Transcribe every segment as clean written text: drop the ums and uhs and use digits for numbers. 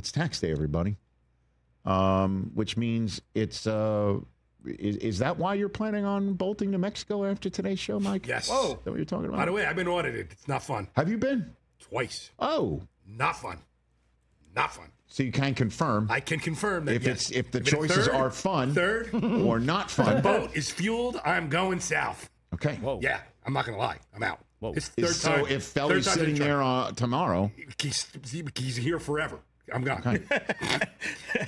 It's tax day, everybody. Which means it's is that why you're planning on bolting to Mexico after today's show, Mike? Yes. Whoa. Is that what you're talking about? By the way, I've been audited. It's not fun. Have you been? Twice. Oh. Not fun. Not fun. So you can confirm. I can confirm that, if the choices are fun or not fun. The boat is fueled, I'm going south. Okay. Whoa. Yeah, I'm not going to lie. I'm out. Whoa. It's third time. So if Felly's sitting there tomorrow. He's here forever. I'm gone. Okay.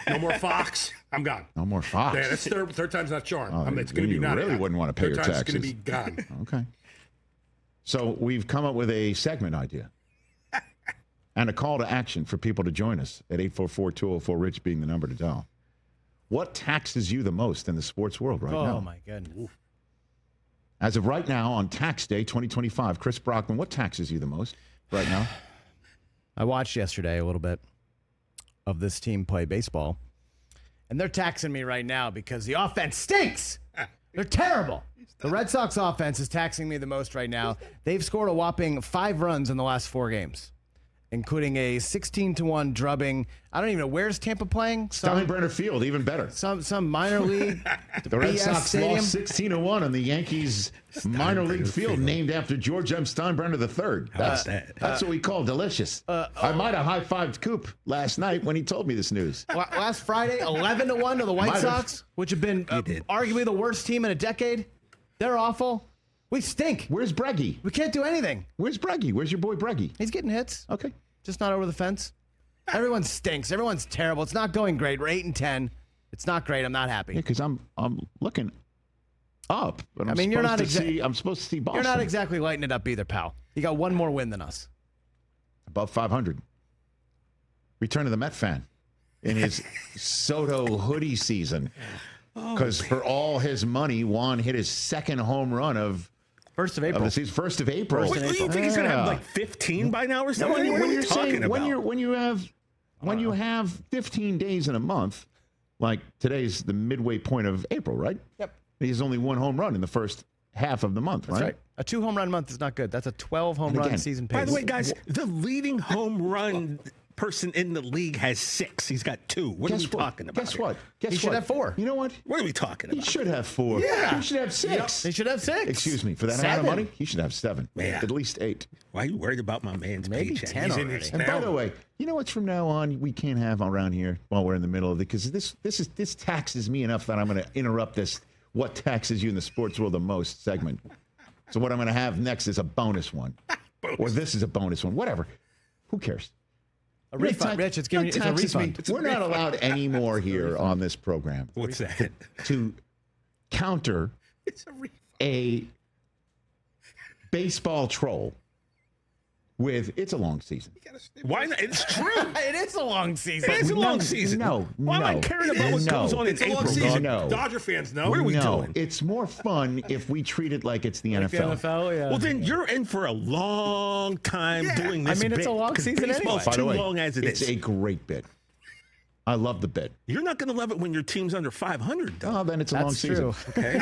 No more Fox. I'm gone. No more Fox. Yeah, that's third time's not charm. It's going to be you not. really wouldn't want to pay your taxes. It's going to be gone. Okay. So we've come up with a segment idea and a call to action for people to join us at 844-204-RICH being the number to dial. What taxes you the most in the sports world right now? Oh, my goodness. As of right now, on tax day 2025, Chris Brockman, what taxes you the most right now? I watched yesterday a little bit of this team play baseball, and they're taxing me right now because the offense stinks. They're terrible. The Red Sox offense is taxing me the most right now. They've scored a whopping 5 runs in the last 4 games, including a 16-1 drubbing. I don't even know, where's Tampa playing? Steinbrenner Field, even better. Some minor league. The Red Sox Stadium. lost 16-1 on the Yankees minor league field named after George M. Steinbrenner III. That's what we call delicious. I might have high-fived Coop last night when he told me this news. Last Friday, 11-1 to the White Sox, which have been arguably the worst team in a decade. They're awful. We stink. Where's Breggy? We can't do anything. Where's Breggy? Where's your boy Breggy? He's getting hits. Okay. Just not over the fence. Everyone stinks. Everyone's terrible. It's not going great. We're 8-10. It's not great. I'm not happy. Yeah, because I'm looking up. But you're not I'm supposed to see Boston. You're not exactly lighting it up either, pal. You got one more win than us. Above 500. Return of the Met fan in his Soto hoodie season. Because for all his money, Juan hit his second home run of 1st of April. Of the season, 1st of April. What do you think he's going to have like 15 by now or something? What are you talking about? When you have 15 days in a month, like today's the midway point of April, right? Yep. He's only 1 home run in the first half of the month, That's right? A 2 home run month is not good. That's a 12 home run season pace. By the way, guys, the leading home run person in the league has 6. He's got 2. What are we talking about? Guess what? He should have 4. You know what? What are we talking about? He should have 4. Yeah. He should have 6. Yep. He should have 6. Excuse me. For that amount of money, he should have 7. Man. At least 8. Why are you worried about my man's Maybe paycheck? 10 He's in already. his And by the way, you know what's from now on we can't have around here while we're in the middle of it, because this taxes me enough that I'm going to interrupt this "What taxes you in the sports world the most" segment. So what I'm going to have next is a bonus one, or this is a bonus one, whatever. Who cares? A refund, Rich. It's a refund. We're not allowed any more here on this program. What's that? To counter a baseball troll with "It's a long season." Why not? It's true. It is a long season. It is a long season. Why am I caring about what goes on in April? Season. No. Dodger fans know. What are we doing? It's more fun if we treat it like it's the NFL. Yeah. Well, then you're in for a long time doing this. It's a long season baseball's anyway. too long as it is. It's a great bit. I love the bit. You're not going to love it when your team's under 500, though. Oh, then it's a long season. Okay.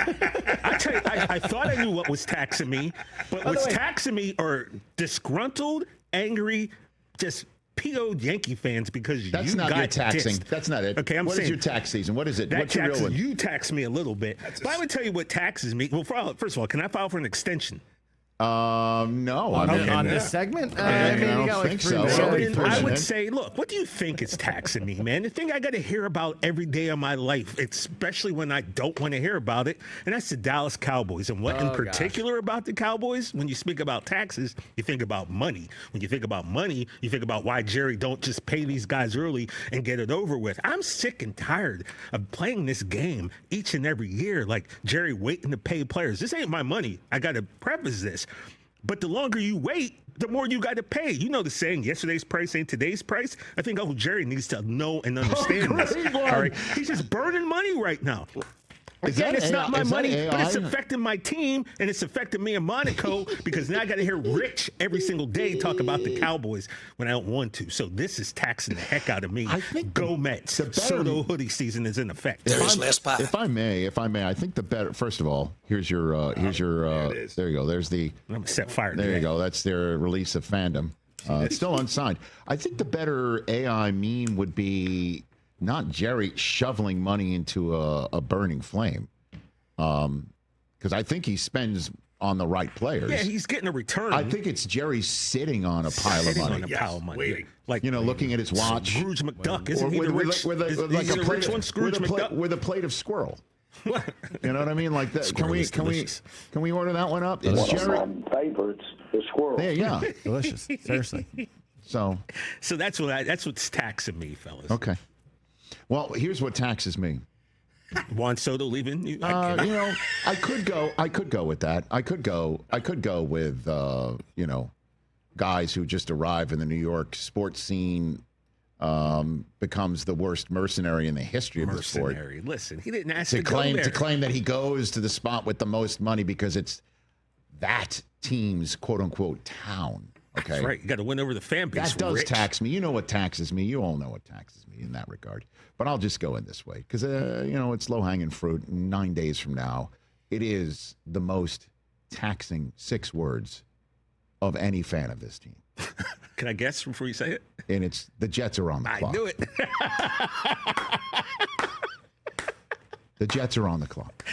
I tell you, I thought I knew what was taxing me, but what's taxing me are disgruntled, angry, just PO'd Yankee fans because That's you not got your taxing. dissed. That's not it. Okay, I'm What saying is your tax season? What is it? that What's your real one? You tax me a little bit, but I would tell you what taxes me. Well, first of all, can I file for an extension? No. On this segment? I don't got think 3 so. minutes. So Really then I pushing would it. say, look, what do you think is taxing me, man? The thing I got to hear about every day of my life, especially when I don't want to hear about it, and that's the Dallas Cowboys. And what in particular about the Cowboys, when you speak about taxes, you think about money. When you think about money, you think about why Jerry don't just pay these guys early and get it over with. I'm sick and tired of playing this game each and every year, like Jerry waiting to pay players. This ain't my money. I got to preface this. But the longer you wait, the more you got to pay. You know the saying, yesterday's price ain't today's price. I think Uncle Jerry needs to know and understand this. All right? He's just burning money right now. Again, it's not my money, but it's affecting my team, and it's affecting me in Monaco because now I got to hear Rich every single day talk about the Cowboys when I don't want to. So this is taxing the heck out of me. I think Go Mets. Soto hoodie season is in effect. If I may, I think the better. First of all, here's your. There you go. There's the. I'm gonna set fire. There you go. That's their release of fandom. It's still unsigned. I think the better AI meme would be not Jerry shoveling money into a burning flame, because I think he spends on the right players. Yeah, he's getting a return. I think it's Jerry sitting on a pile of money. On a pile of money. Waiting. Like, Looking at his watch. Scrooge McDuck. Isn't he with, the with, rich? with, is, like is he a the plate, rich one, Scrooge McDuck? with a plate of squirrel. You know what I mean? Like that. Squirrel is delicious. Can we order that one up? One It's of Jerry. my favorites, the squirrel. There, yeah. Delicious. Seriously. So So that's what's taxing me, fellas. okay. Well, here's what taxes me. Juan Soto leaving. I could go with that. I could go with guys who just arrive in the New York sports scene, becomes the worst mercenary in the history of the sport. Mercenary. Listen, he didn't ask To to go there. claim that he goes to the spot with the most money because it's that team's quote unquote town. Okay. That's right. You got to win over the fan base. That does Rich. tax me. You know what taxes me. You all know what taxes me in that regard. But I'll just go in this way because, it's low-hanging fruit. 9 days from now, it is the most taxing 6 words of any fan of this team. Can I guess before you say it? And it's the Jets are on the clock. I knew it. The Jets are on the clock.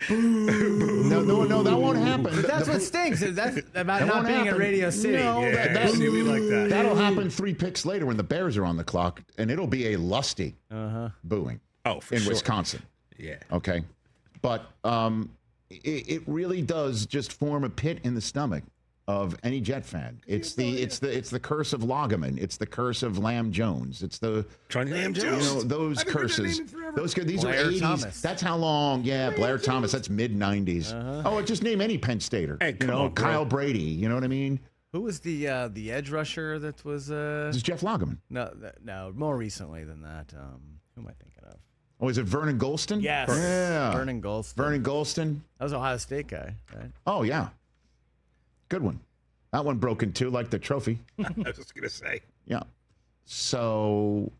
No, that won't happen. But that's what stinks. Is that's about not won't being happen. at Radio City. No, Yeah, see, we like that. That'll happen 3 picks later when the Bears are on the clock, and it'll be a lusty booing Oh, for in sure. Wisconsin. Yeah. Okay, but it really does just form a pit in the stomach of any Jet fan. It's the curse of Loggeman. It's the curse of Lamb Jones. It's the Trying Lamb Jones. those I've been heard that curses. name forever. These Blair are 80s. Thomas. That's how long. Yeah, Blair Thomas. That's mid 90s. Oh, just name any Penn Stater. Hey, come on, bro. Kyle Brady. You know what I mean? Who was the edge rusher that was? This is Jeff Loggeman. No, more recently than that. Who am I thinking of? Oh, is it Vernon Golston? Yes. Yeah. Vernon Golston. Vernon Golston. That was Ohio State guy, right? Oh, yeah. Good one. That one broke in 2 like the trophy. I was just going to say. Yeah. So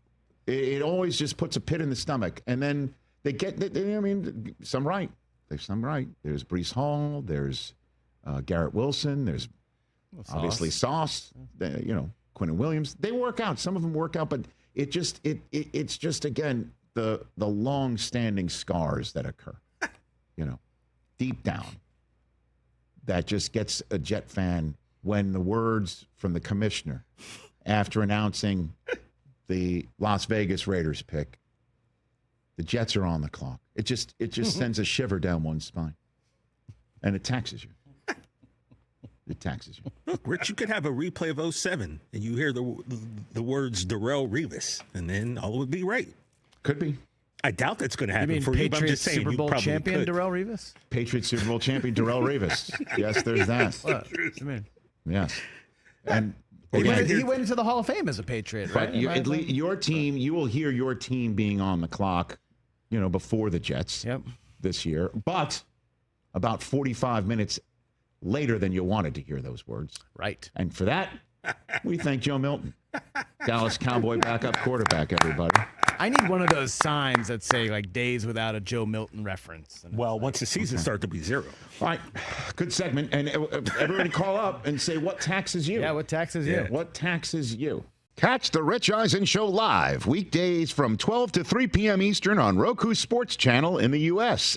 it always just puts a pit in the stomach. And then they get, some right. There's some right. There's Breece Hall. There's Garrett Wilson. There's obviously Sauce. Quinnen Williams. They work out. Some of them work out, but it's just, again, the long-standing scars that occur, deep down, that just gets a Jet fan when the words from the commissioner after announcing the Las Vegas Raiders pick, the Jets are on the clock. It just sends a shiver down one's spine. And it taxes you. It taxes you. Look, Rich, you could have a replay of 07 and you hear the words Darrell Revis, and then all would be right. Could be. I doubt that's going to You happen mean for you, but I'm Patriots just saying Super you Bowl probably champion could. Darrell Revis? Patriots Super Bowl champion Darrell Revis. Yes, there's that. What? I mean, Yes. And he again, went into the Hall of Fame as a Patriot, right? but your team, you will hear your team being on the clock, before the Jets this year, but about 45 minutes later than you wanted to hear those words. Right. And for that, we thank Joe Milton, Dallas Cowboy backup quarterback, everybody. I need one of those signs that say like days without a Joe Milton reference. And Well, once the season starts to be 0. All right, good segment. And everybody call up and say, what taxes you? yeah, what taxes you? What taxes you? Catch the Rich Eisen Show live weekdays from 12 to 3 p.m. Eastern on Roku Sports Channel in the U.S.